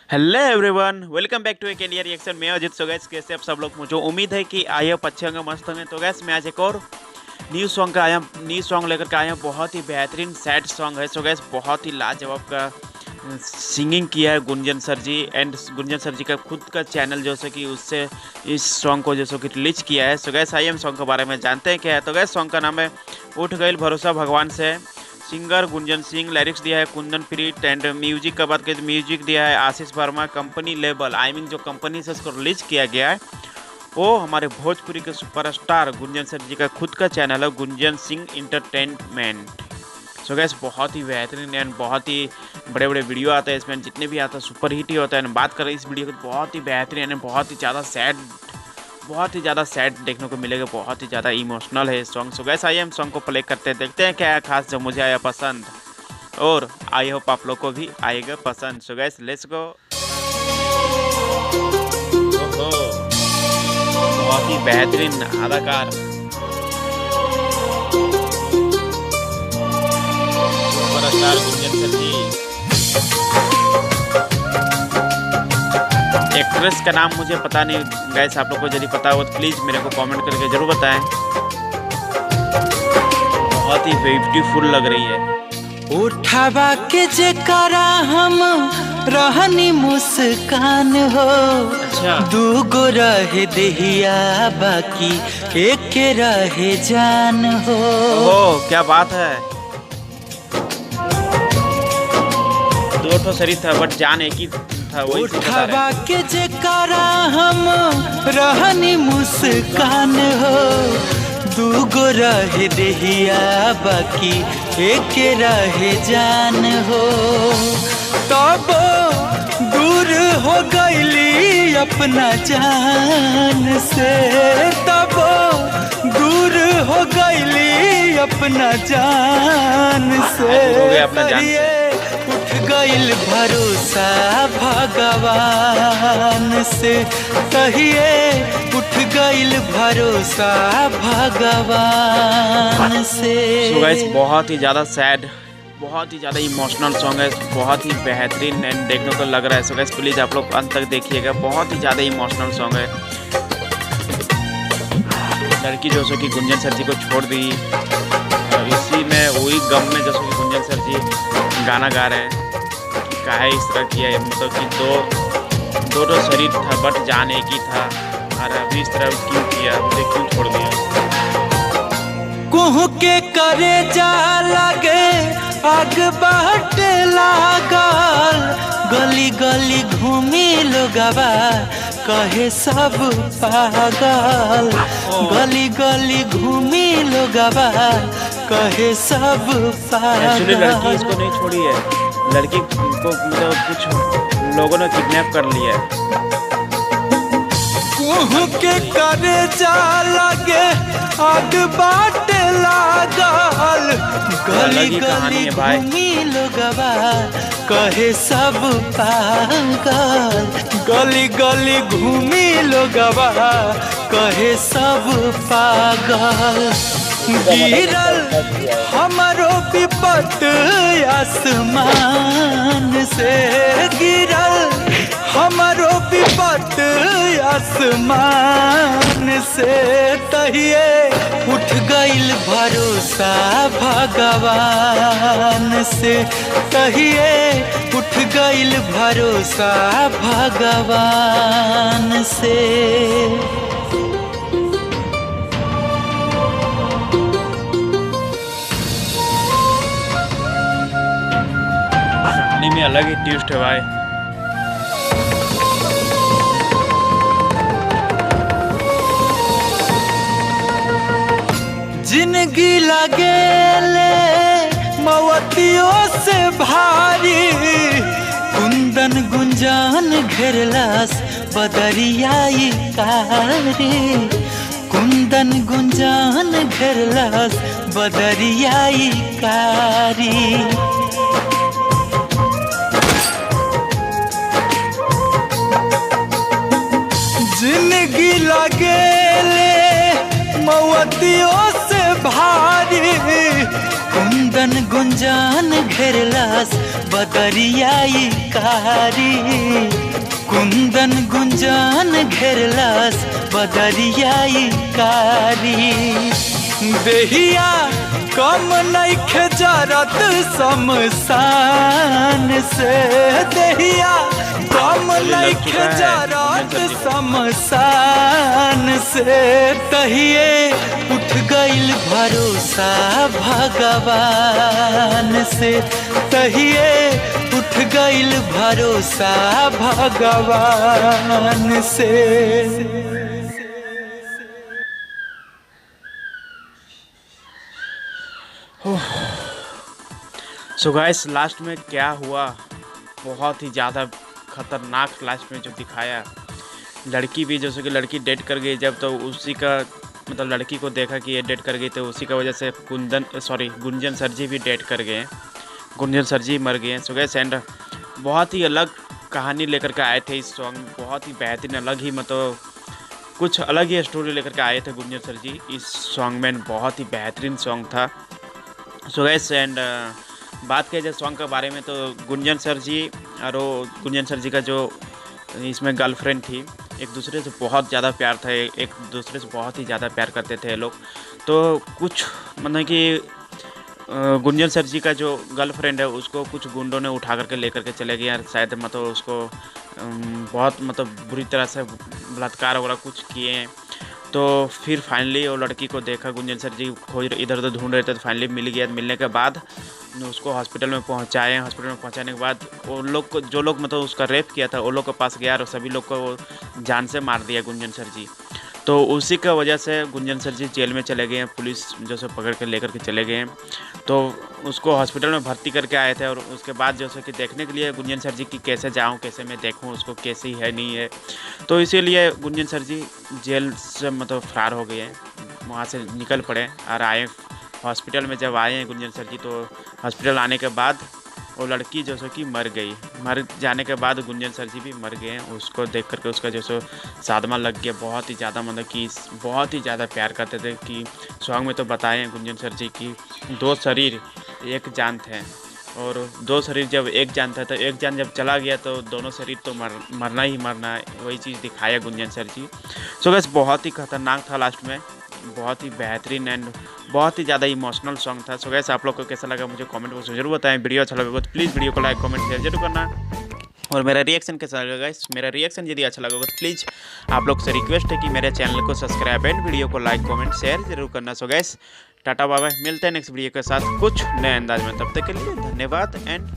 Hello everyone, welcome back to एक India reaction. मैं अजित। सो gas, कैसे आप सब लोग? मुझे उम्मीद है कि आए आप अच्छे होंगे, मस्त होंगे। तो गैस, मैं आज एक और न्यू सॉन्ग लेकर के आया हूँ। बहुत ही बेहतरीन सैड सॉन्ग है। सो गैस, बहुत ही लाजवाब का सिंगिंग किया है Gunjan sir ji. And Gunjan sir ji का खुद का चैनल जो है कि उससे इस सॉन्ग को जैसे कि रिलीज किया है। सो गैस, आइए हम सॉन्ग के बारे में जानते हैं क्या है। तो गैस, सॉन्ग का नाम है उठ गईल भरोसा भगवान से। सिंगर गुंजन सिंह, लिरिक्स दिया है कुंदन प्रीत। एंड म्यूजिक का बात करें तो म्यूजिक दिया है आशीष वर्मा। कंपनी लेबल जो कंपनी से इसको रिलीज किया गया है वो हमारे भोजपुरी के सुपरस्टार गुंजन सर जी का खुद का चैनल है, गुंजन सिंह इंटरटेनमेंट। सो गैस, बहुत ही बेहतरीन एंड बहुत ही बड़े बड़े वीडियो आते हैं इसमें, जितने भी आता है सुपर हिट ही होता है। बात करें इस वीडियो की, बहुत ही बेहतरीन एंड बहुत ही ज़्यादा सैड देखने को मिलेगा। बहुत ही ज़्यादा इमोशनल है सॉन्ग। सो गैस, आइए हम सॉन्ग को प्ले करते हैं, देखते हैं क्या है खास जो मुझे आया पसंद, और आई होप आप लोग को भी आएगा पसंद। सो गैस, लेट्स गो। बहुत ही बेहतरीन अदाकार सुपरस्टार गुंजन सर जी। एक्ट्रेस का नाम मुझे पता नहीं गैस, आप लोग को यदि पता हो तो प्लीज़ मेरे को कमेंट करके जरूर बताएं। बहुत ही ब्यूटीफुल लग रही है। उठावा के जकरा हम रहनी मुस्कान हो। अच्छा, दूगो रहे देहिया बाकी एक रहे जान हो। ओह क्या बात है। दो ठो शरीर था बट जान एक ही था, वही से बता रहे उठावा हैं। के जकरा हम रहनी मुस्कान हो। दूगो रहे देहिया बाकी एक रहे जान हो। तब दूर हो गईली अपना जान से। तब दूर हो गईली अपना जान से। दूर हो गए अपना जान से। उठ गईल भरोसा भगवान से। कहिए उठ गईल भरोसा भगवान से। सो गाइस, बहुत ही ज़्यादा सैड, बहुत ही ज़्यादा इमोशनल सॉन्ग है, बहुत ही बेहतरीन एंड देखने को लग रहा है। सो गाइस, प्लीज़ आप लोग अंत तक देखिएगा। बहुत ही ज़्यादा इमोशनल सॉन्ग है। लड़की जो कि गुंजन सर जी को छोड़ दी, इसी में वही गम में जैसे कि गुंजन सर जी गाना गा रहे हैं कि काहे इस तरह किया है। मतलब कि दो शरीर था बट जान एक ही था, और अभी इस तरह क्यों किया, मुझे क्यों छोड़ दिया। कुह के करे जा लगे आग बाट लागल। गली गली घूमी लोगवा कहे सब पागल। गली गली घूमी लोगवा कहे सब एक्चुअली लड़की पागल। इसको नहीं छोड़ी है, लड़की को मतलब कुछ लोगों ने किडनैप कर लिया है। कुह के करे जा लगे आग बाट लागल। गली अलग ही कहानी गली है भाई। घूमी लोगवा कहे सब पागल। गली गली घूमी लोगवा कहे सब पागल। गिरल हमारो विपत आसमान से। गिरल हमारो विपत आसमान से। तहिए उठ गईल भरोसा भगवान से। तहिए उठ गईल भरोसा भगवान से। कहानी में अलग ही ट्विस्ट है भाई। जिंदगी लगेले मवतियों से भारी। कुंदन गुंजान घेरलास बदरियाई कारी। कुंदन गुंजान घेरलास बदरियाई कारी। जिंदगी लगेले मवतियों से भारी। कुंदन गुंजान घेरलास बदरियाई कारी, कुंदन गुंजान घेरलास बदरियाई कारी। देहिया कम नइखे जरत शमशान से, देहिया कम नइखे जरत शमशान से। तहिए उठ गइल भरोसा भगवान से, तहिए उठ गइल भरोसा भगवान से। सो गाइस लास्ट में क्या हुआ, बहुत ही ज़्यादा खतरनाक लास्ट में जो दिखाया। लड़की भी जैसे कि लड़की डेट कर गई जब, तो उसी का मतलब लड़की को देखा कि ये डेट कर गई, तो उसी का वजह से गुंजन सर जी भी डेट कर गए, गुंजन सर जी मर गए। सो गाइस एंड बहुत ही अलग कहानी लेकर के आए थे इस सॉन्ग, बहुत ही बेहतरीन अलग ही मतलब कुछ अलग ही स्टोरी लेकर के आए थे गुंजन सर जी इस सॉन्ग में। बहुत ही बेहतरीन सॉन्ग था। सो गाइस एंड बात किया जाए सॉन्ग के बारे में, तो गुंजन सर जी और गुंजन सर जी का जो इसमें गर्लफ्रेंड थी, एक दूसरे से बहुत ज़्यादा प्यार था, एक दूसरे से बहुत ही ज़्यादा प्यार करते थे लोग। तो कुछ मतलब कि गुंजन सर जी का जो गर्लफ्रेंड है उसको कुछ गुंडों ने उठा करके लेकर के चले गए, शायद मतलब उसको बहुत मतलब बुरी तरह से बलात्कार वगैरह कुछ किए हैं। तो फिर फाइनली वो लड़की को देखा, गुंजन सर जी खोज इधर उधर ढूंढ रहे थे, तो फाइनली मिल गया। मिलने के बाद उसको हॉस्पिटल में पहुंचाए, हॉस्पिटल में पहुंचाने के बाद वो लोग को जो लोग मतलब उसका रेप किया था वो लोग के पास गया और सभी लोग को जान से मार दिया गुंजन सर जी। तो उसी का वजह से गुंजन सर जी जेल में चले गए हैं, पुलिस जो से पकड़ के लेकर के चले गए हैं। तो उसको हॉस्पिटल में भर्ती करके आए थे, और उसके बाद जैसे कि देखने के लिए गुंजन सर जी की कैसे जाऊं, कैसे मैं देखूं उसको, कैसी है नहीं है। तो इसीलिए गुंजन सर जी जेल से मतलब फरार हो गए हैं, वहाँ से निकल पड़े और आए हॉस्पिटल में। जब आए हैं गुंजन सर जी, तो हॉस्पिटल आने के बाद वो लड़की जो सो कि मर गई। मर जाने के बाद गुंजन सर जी भी मर गए हैं। उसको देख करके उसका जो सो सादमा लग गया, बहुत ही ज़्यादा मतलब कि बहुत ही ज़्यादा प्यार करते थे। कि सॉन्ग में तो बताए हैं गुंजन सर जी की 2 शरीर 1 जान थे, और 2 शरीर जब 1 जान था, तो 1 जान जब चला गया तो दोनों शरीर तो मरना ही मरना है, वही चीज़ दिखाया गुंजन सर जी। सो बस बहुत ही खतरनाक था लास्ट में, बहुत ही बेहतरीन एंड बहुत ही ज़्यादा इमोशनल सॉन्ग था। सो गैस आप लोग को कैसा लगा मुझे कमेंट बॉक्स में जरूर बताएं। वीडियो अच्छा लगा तो प्लीज़ वीडियो को लाइक कमेंट शेयर जरूर करना, और मेरा रिएक्शन कैसा लगा गाइस, मेरा रिएक्शन यदि अच्छा लगा तो प्लीज़ आप लोग से रिक्वेस्ट है कि मेरे चैनल को सब्सक्राइब एंड वीडियो को लाइक कमेंट शेयर जरूर करना। So guys tata bye bye, मिलते हैं नेक्स्ट वीडियो के साथ कुछ नए अंदाज में, तब तक के लिए धन्यवाद एंड